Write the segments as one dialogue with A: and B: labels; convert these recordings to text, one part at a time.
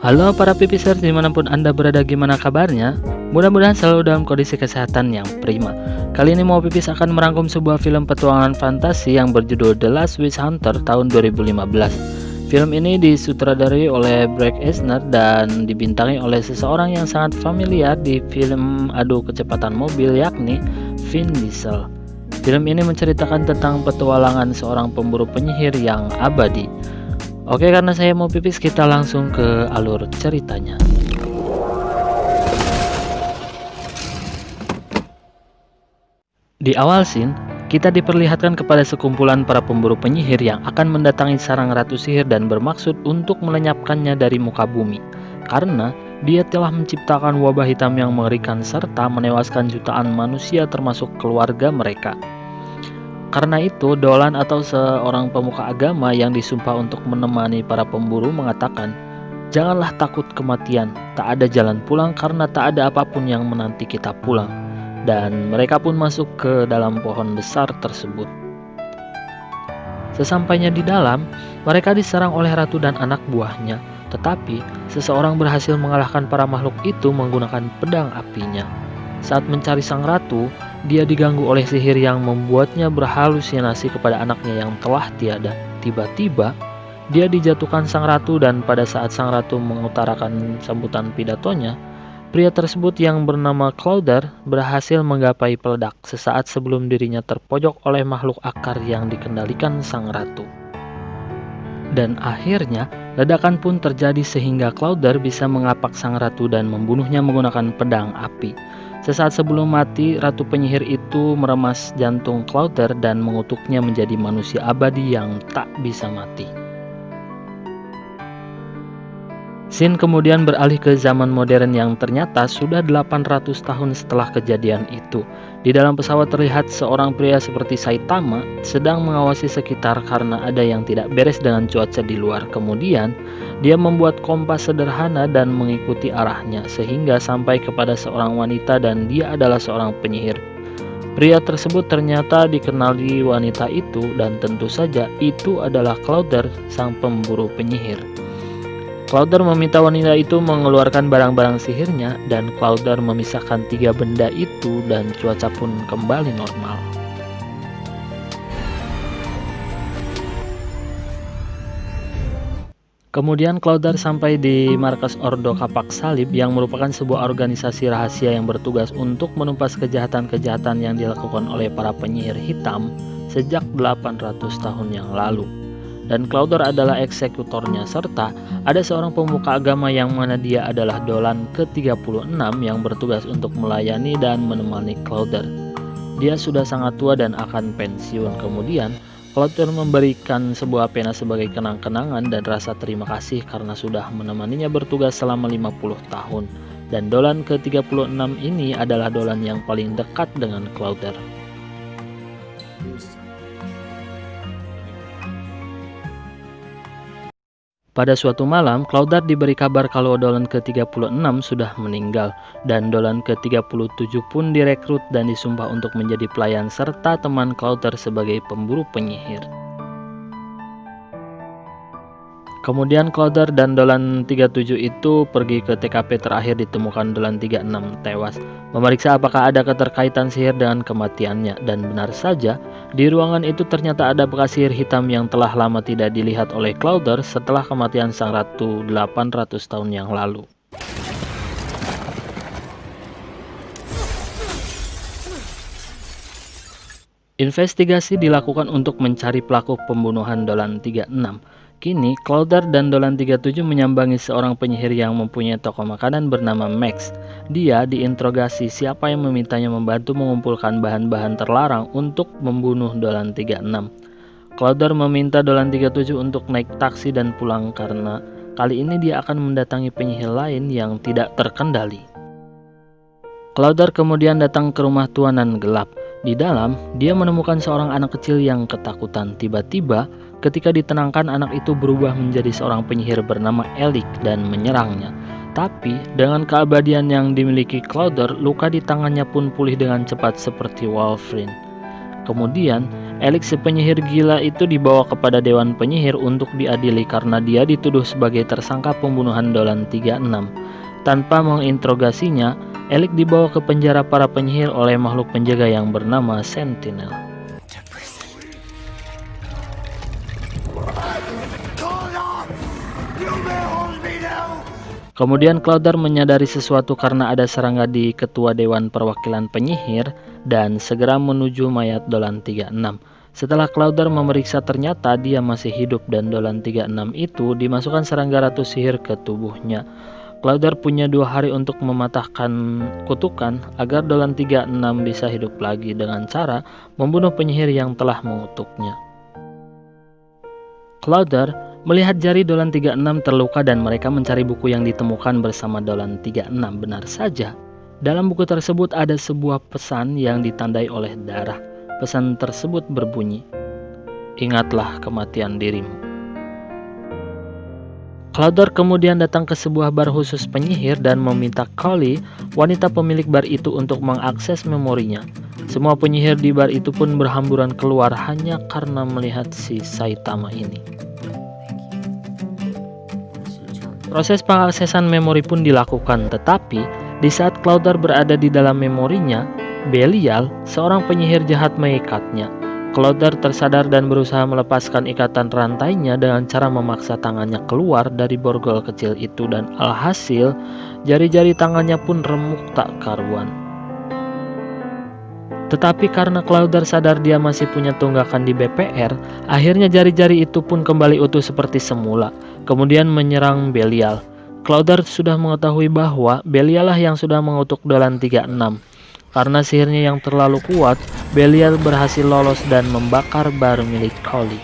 A: Halo para pipisers dimanapun Anda berada, gimana kabarnya? Mudah-mudahan selalu dalam kondisi kesehatan yang prima. Kali ini Mau Pipis akan merangkum sebuah film petualangan fantasi yang berjudul The Last Witch Hunter tahun 2015. Film ini disutradarai oleh Brett Eisner dan dibintangi oleh seseorang yang sangat familiar di film adu kecepatan mobil, yakni Vin Diesel. Film ini menceritakan tentang petualangan seorang pemburu penyihir yang abadi. Oke, karena saya mau pipis, kita langsung ke alur ceritanya. Di awal scene, kita diperlihatkan kepada sekumpulan para pemburu penyihir yang akan mendatangi sarang ratu sihir dan bermaksud untuk melenyapkannya dari muka bumi. Karena dia telah menciptakan wabah hitam yang mengerikan serta menewaskan jutaan manusia termasuk keluarga mereka. Karena itu, Dolan atau seorang pemuka agama yang disumpah untuk menemani para pemburu mengatakan, "Janganlah takut kematian, tak ada jalan pulang karena tak ada apapun yang menanti kita pulang." Dan mereka pun masuk ke dalam pohon besar tersebut. Sesampainya di dalam, mereka diserang oleh ratu dan anak buahnya, tetapi seseorang berhasil mengalahkan para makhluk itu menggunakan pedang apinya. Saat mencari sang ratu, dia diganggu oleh sihir yang membuatnya berhalusinasi kepada anaknya yang telah tiada. Tiba-tiba, dia dijatuhkan sang ratu dan pada saat sang ratu mengutarakan sambutan pidatonya, pria tersebut yang bernama Clowder berhasil menggapai peledak sesaat sebelum dirinya terpojok oleh makhluk akar yang dikendalikan sang ratu. Dan akhirnya, ledakan pun terjadi sehingga Clowder bisa mengapak sang ratu dan membunuhnya menggunakan pedang api. Sesaat sebelum mati, ratu penyihir itu meremas jantung Clowder dan mengutuknya menjadi manusia abadi yang tak bisa mati. Scene kemudian beralih ke zaman modern yang ternyata sudah 800 tahun setelah kejadian itu. Di dalam pesawat terlihat seorang pria seperti Saitama sedang mengawasi sekitar karena ada yang tidak beres dengan cuaca di luar. Kemudian, dia membuat kompas sederhana dan mengikuti arahnya sehingga sampai kepada seorang wanita dan dia adalah seorang penyihir. Pria tersebut ternyata dikenali wanita itu dan tentu saja itu adalah Clowder, sang pemburu penyihir. Clowder meminta wanita itu mengeluarkan barang-barang sihirnya dan Clowder memisahkan 3 benda itu dan cuaca pun kembali normal. Kemudian Clowder sampai di markas Ordo Kapak Salib yang merupakan sebuah organisasi rahasia yang bertugas untuk menumpas kejahatan-kejahatan yang dilakukan oleh para penyihir hitam sejak 800 tahun yang lalu. Dan Clowder adalah eksekutornya serta ada seorang pemuka agama yang mana dia adalah Dolan ke-36 yang bertugas untuk melayani dan menemani Clowder. Dia sudah sangat tua dan akan pensiun. Kemudian Clowder memberikan sebuah pena sebagai kenang-kenangan dan rasa terima kasih karena sudah menemaninya bertugas selama 50 tahun. Dan Dolan ke-36 ini adalah Dolan yang paling dekat dengan Clowder. Pada suatu malam, Clowder diberi kabar kalau Dolan ke-36 sudah meninggal, dan Dolan ke-37 pun direkrut dan disumpah untuk menjadi pelayan serta teman Clowder sebagai pemburu penyihir. Kemudian Clowder dan Dolan 37 itu pergi ke TKP terakhir ditemukan Dolan 36 tewas, memeriksa apakah ada keterkaitan sihir dengan kematiannya, dan benar saja, di ruangan itu ternyata ada bekas sihir hitam yang telah lama tidak dilihat oleh Clowder setelah kematian sang ratu 800 tahun yang lalu. Investigasi dilakukan untuk mencari pelaku pembunuhan Dolan 36. Kini, Clowder dan Dolan 37 menyambangi seorang penyihir yang mempunyai toko makanan bernama Max. Dia diinterogasi siapa yang memintanya membantu mengumpulkan bahan-bahan terlarang untuk membunuh Dolan 36. Clowder meminta Dolan 37 untuk naik taksi dan pulang karena kali ini dia akan mendatangi penyihir lain yang tidak terkendali. Clowder kemudian datang ke rumah tuanan gelap. Di dalam, dia menemukan seorang anak kecil yang ketakutan. Tiba-tiba, ketika ditenangkan, anak itu berubah menjadi seorang penyihir bernama Elik dan menyerangnya. Tapi, dengan keabadian yang dimiliki Clowder, luka di tangannya pun pulih dengan cepat seperti Wolverine. Kemudian, Elik si penyihir gila itu dibawa kepada Dewan Penyihir untuk diadili karena dia dituduh sebagai tersangka pembunuhan Dolan 36. Tanpa menginterogasinya, Elik dibawa ke penjara para penyihir oleh makhluk penjaga yang bernama Sentinel. Kemudian Clodar menyadari sesuatu karena ada serangga di ketua Dewan Perwakilan Penyihir dan segera menuju mayat Dolan 36. Setelah Clodar memeriksa ternyata dia masih hidup dan Dolan 36 itu dimasukkan serangga ratu sihir ke tubuhnya. Clodar punya 2 hari untuk mematahkan kutukan agar Dolan 36 bisa hidup lagi dengan cara membunuh penyihir yang telah mengutuknya. Clodar melihat jari Dolan 36 terluka dan mereka mencari buku yang ditemukan bersama Dolan 36. Benar saja, dalam buku tersebut ada sebuah pesan yang ditandai oleh darah. Pesan tersebut berbunyi, "Ingatlah kematian dirimu." Clodar kemudian datang ke sebuah bar khusus penyihir dan meminta Colley, wanita pemilik bar itu, untuk mengakses memorinya. Semua penyihir di bar itu pun berhamburan keluar hanya karena melihat si Saitama ini. Proses pengaksesan memori pun dilakukan, tetapi di saat Clodar berada di dalam memorinya, Belial, seorang penyihir jahat, mengikatnya. Clodar tersadar dan berusaha melepaskan ikatan rantainya dengan cara memaksa tangannya keluar dari borgol kecil itu dan alhasil jari-jari tangannya pun remuk tak karuan. Tetapi karena Clodar sadar dia masih punya tunggakan di BPR, akhirnya jari-jari itu pun kembali utuh seperti semula, kemudian menyerang Belial. Clodar sudah mengetahui bahwa Belial lah yang sudah mengutuk Dolan 36. Karena sihirnya yang terlalu kuat, Belial berhasil lolos dan membakar bar milik Colley.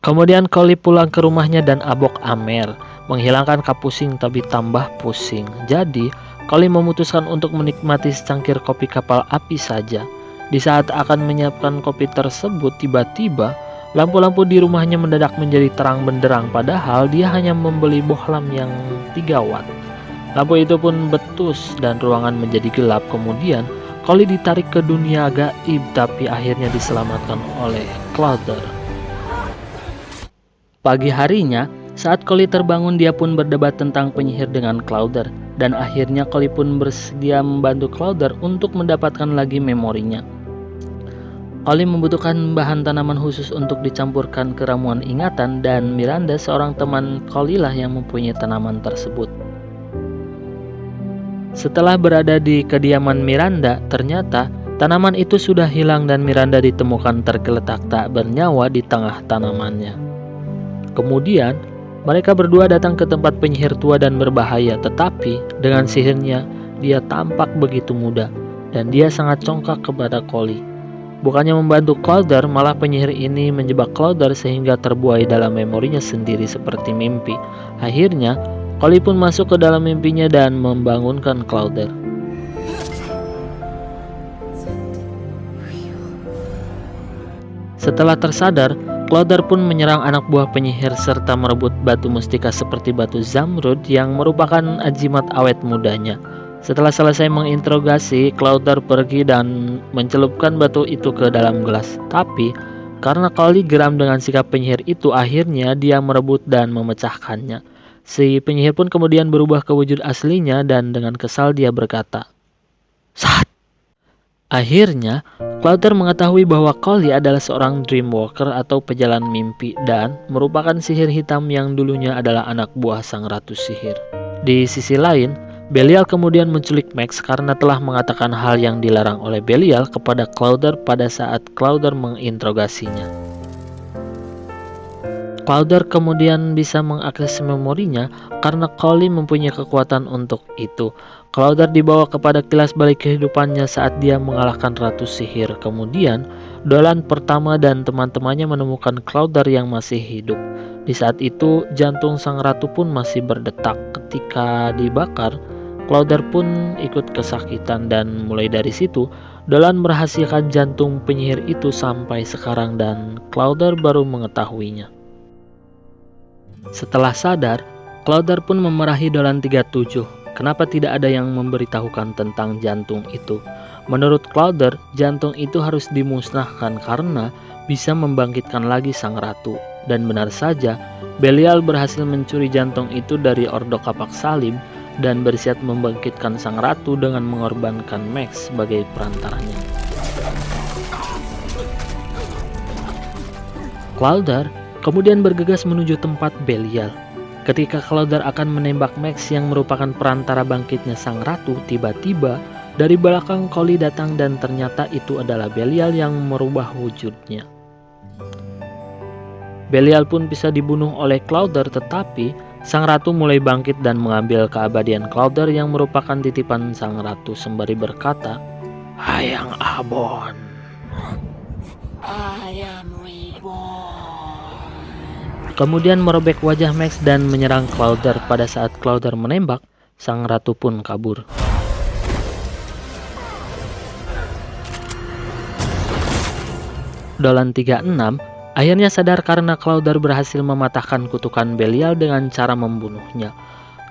A: Kemudian Colley pulang ke rumahnya dan abok amer, menghilangkan kapusing tapi tambah pusing. Jadi, Colley memutuskan untuk menikmati secangkir kopi kapal api saja. Di saat akan menyiapkan kopi tersebut, tiba-tiba lampu-lampu di rumahnya mendadak menjadi terang benderang, padahal dia hanya membeli bohlam yang 3 watt. Lampu itu pun betus dan ruangan menjadi gelap. Kemudian Colley ditarik ke dunia gaib, tapi akhirnya diselamatkan oleh Clodar. Pagi harinya, saat Colley terbangun, dia pun berdebat tentang penyihir dengan Clodar, dan akhirnya Colley pun bersedia membantu Clodar untuk mendapatkan lagi memorinya. Colley membutuhkan bahan tanaman khusus untuk dicampurkan ke ramuan ingatan, dan Miranda, seorang teman Colley lah yang mempunyai tanaman tersebut. Setelah berada di kediaman Miranda, ternyata tanaman itu sudah hilang dan Miranda ditemukan tergeletak tak bernyawa di tengah tanamannya. Kemudian, mereka berdua datang ke tempat penyihir tua dan berbahaya, tetapi dengan sihirnya dia tampak begitu muda dan dia sangat congkak kepada Colley. Bukannya membantu Clodar, malah penyihir ini menjebak Clodar sehingga terbuai dalam memorinya sendiri seperti mimpi. Akhirnya, Colley pun masuk ke dalam mimpinya dan membangunkan Clodar. Setelah tersadar, Clodar pun menyerang anak buah penyihir serta merebut batu mustika seperti batu Zamrud yang merupakan ajimat awet mudanya. Setelah selesai menginterogasi, Clodar pergi dan mencelupkan batu itu ke dalam gelas. Tapi karena Colley geram dengan sikap penyihir itu, akhirnya dia merebut dan memecahkannya. Si penyihir pun kemudian berubah ke wujud aslinya dan dengan kesal dia berkata, "Saat!" Akhirnya, Clodar mengetahui bahwa Colley adalah seorang dreamwalker atau pejalan mimpi dan merupakan sihir hitam yang dulunya adalah anak buah sang ratu sihir. Di sisi lain, Belial kemudian menculik Max karena telah mengatakan hal yang dilarang oleh Belial kepada Clodar pada saat Clodar menginterogasinya. Clodar kemudian bisa mengakses memorinya karena Colley mempunyai kekuatan untuk itu. Clodar dibawa kepada kilas balik kehidupannya saat dia mengalahkan ratu sihir. Kemudian, Dolan pertama dan teman-temannya menemukan Clodar yang masih hidup. Di saat itu, jantung sang ratu pun masih berdetak. Ketika dibakar, Clodar pun ikut kesakitan dan mulai dari situ, Dolan merahasiakan jantung penyihir itu sampai sekarang dan Clodar baru mengetahuinya. Setelah sadar, Clodar pun memarahi Dolan 37. Kenapa tidak ada yang memberitahukan tentang jantung itu? Menurut Clowder, jantung itu harus dimusnahkan karena bisa membangkitkan lagi sang ratu. Dan benar saja, Belial berhasil mencuri jantung itu dari Ordo Kapak Salim dan bersiap membangkitkan sang ratu dengan mengorbankan Max sebagai perantaranya. Clowder kemudian bergegas menuju tempat Belial. Ketika Clowder akan menembak Max yang merupakan perantara bangkitnya sang ratu, tiba-tiba dari belakang Colley datang dan ternyata itu adalah Belial yang merubah wujudnya. Belial pun bisa dibunuh oleh Clowder, tetapi sang ratu mulai bangkit dan mengambil keabadian Clowder yang merupakan titipan sang ratu sembari berkata, "Hayang Abon, I am reborn." Kemudian merobek wajah Max dan menyerang Clowder. Pada saat Clowder menembak, sang ratu pun kabur. Dolan 36 akhirnya sadar karena Clowder berhasil mematahkan kutukan Belial dengan cara membunuhnya.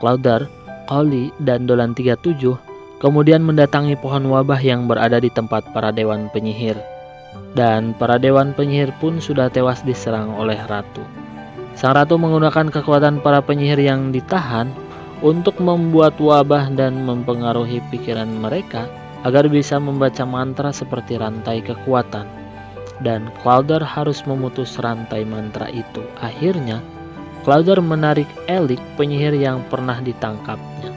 A: Clowder, Colley, dan Dolan 37 kemudian mendatangi pohon wabah yang berada di tempat para dewan penyihir. Dan para dewan penyihir pun sudah tewas diserang oleh ratu. Sang ratu menggunakan kekuatan para penyihir yang ditahan untuk membuat wabah dan mempengaruhi pikiran mereka agar bisa membaca mantra seperti rantai kekuatan. Dan Clowder harus memutus rantai mantra itu. Akhirnya, Clowder menarik Elik, penyihir yang pernah ditangkapnya.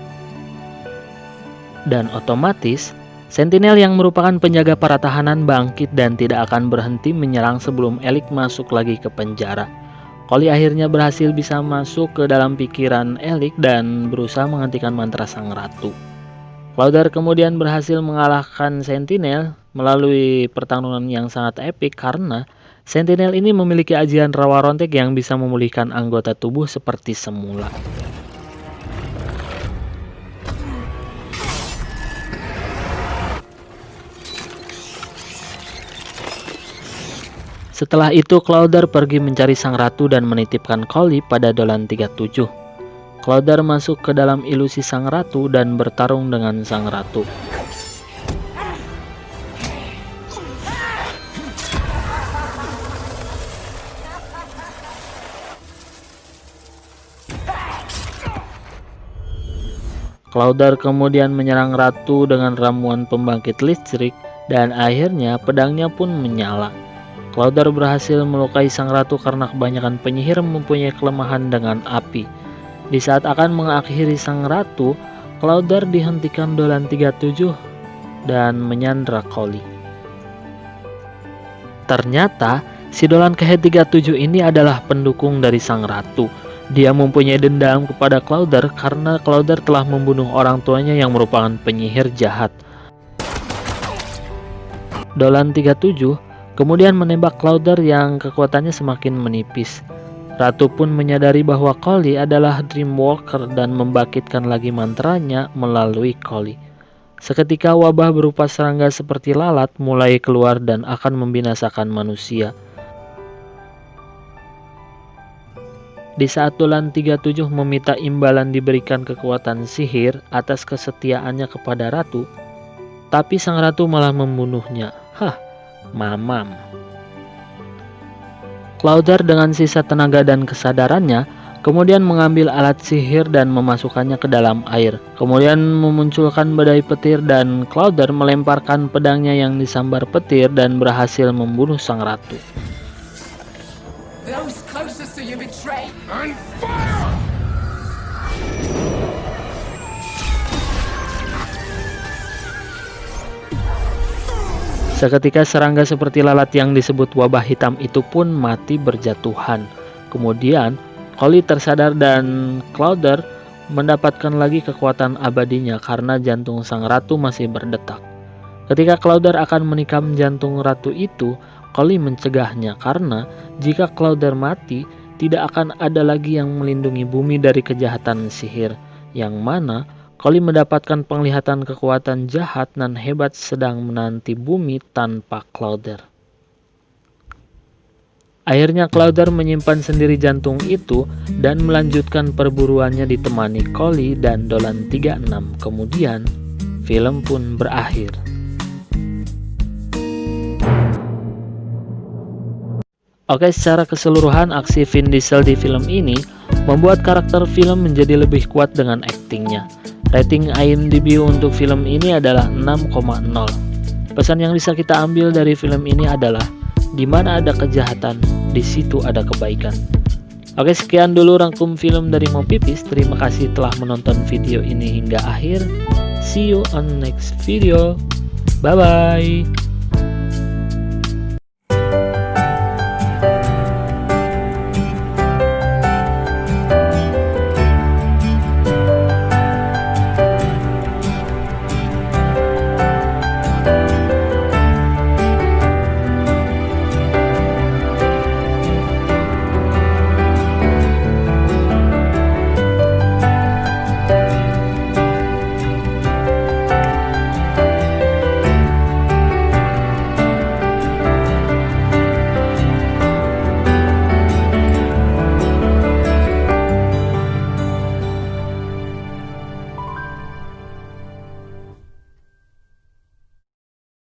A: Dan otomatis, Sentinel yang merupakan penjaga para tahanan bangkit dan tidak akan berhenti menyerang sebelum Elik masuk lagi ke penjara. Colley akhirnya berhasil bisa masuk ke dalam pikiran Elik dan berusaha menghentikan mantra sang ratu. Clowder kemudian berhasil mengalahkan Sentinel melalui pertarungan yang sangat epik karena Sentinel ini memiliki ajian rawa rontek yang bisa memulihkan anggota tubuh seperti semula. Setelah itu Clowder pergi mencari sang ratu dan menitipkan Colley pada Dolan 37. Clowder masuk ke dalam ilusi sang ratu dan bertarung dengan sang ratu. Clowder kemudian menyerang ratu dengan ramuan pembangkit listrik dan akhirnya pedangnya pun menyala. Clowder berhasil melukai sang ratu karena kebanyakan penyihir mempunyai kelemahan dengan api. Di saat akan mengakhiri sang ratu, Clowder dihentikan Dolan 37 dan menyandra Colley. Ternyata, si Dolan ke-37 ini adalah pendukung dari sang ratu. Dia mempunyai dendam kepada Clowder karena Clowder telah membunuh orang tuanya yang merupakan penyihir jahat. Dolan 37 kemudian menembak Clowder yang kekuatannya semakin menipis. Ratu pun menyadari bahwa Colley adalah Dreamwalker dan membangkitkan lagi mantranya melalui Colley. Seketika wabah berupa serangga seperti lalat mulai keluar dan akan membinasakan manusia. Di saat Dolan 37 meminta imbalan diberikan kekuatan sihir atas kesetiaannya kepada ratu, tapi sang ratu malah membunuhnya. Mamam. Clowder dengan sisa tenaga dan kesadarannya kemudian mengambil alat sihir dan memasukkannya ke dalam air. Kemudian memunculkan badai petir dan Clowder melemparkan pedangnya yang disambar petir dan berhasil membunuh sang ratu. Seketika serangga seperti lalat yang disebut wabah hitam itu pun mati berjatuhan. Kemudian Colley tersadar dan Clowder mendapatkan lagi kekuatan abadinya karena jantung sang ratu masih berdetak. Ketika Clowder akan menikam jantung ratu itu, Colley mencegahnya karena jika Clowder mati, tidak akan ada lagi yang melindungi bumi dari kejahatan sihir, yang mana Colley mendapatkan penglihatan kekuatan jahat dan hebat sedang menanti bumi tanpa Clowder. Akhirnya Clowder menyimpan sendiri jantung itu dan melanjutkan perburuannya ditemani Colley dan Dolan 36. Kemudian, film pun berakhir. Oke, secara keseluruhan aksi Vin Diesel di film ini membuat karakter film menjadi lebih kuat dengan aktingnya. Rating IMDb untuk film ini adalah 6,0. Pesan yang bisa kita ambil dari film ini adalah di mana ada kejahatan, di situ ada kebaikan. Oke, sekian dulu rangkum film dari Mo Pipis. Terima kasih telah menonton video ini hingga akhir. See you on next video. Bye bye.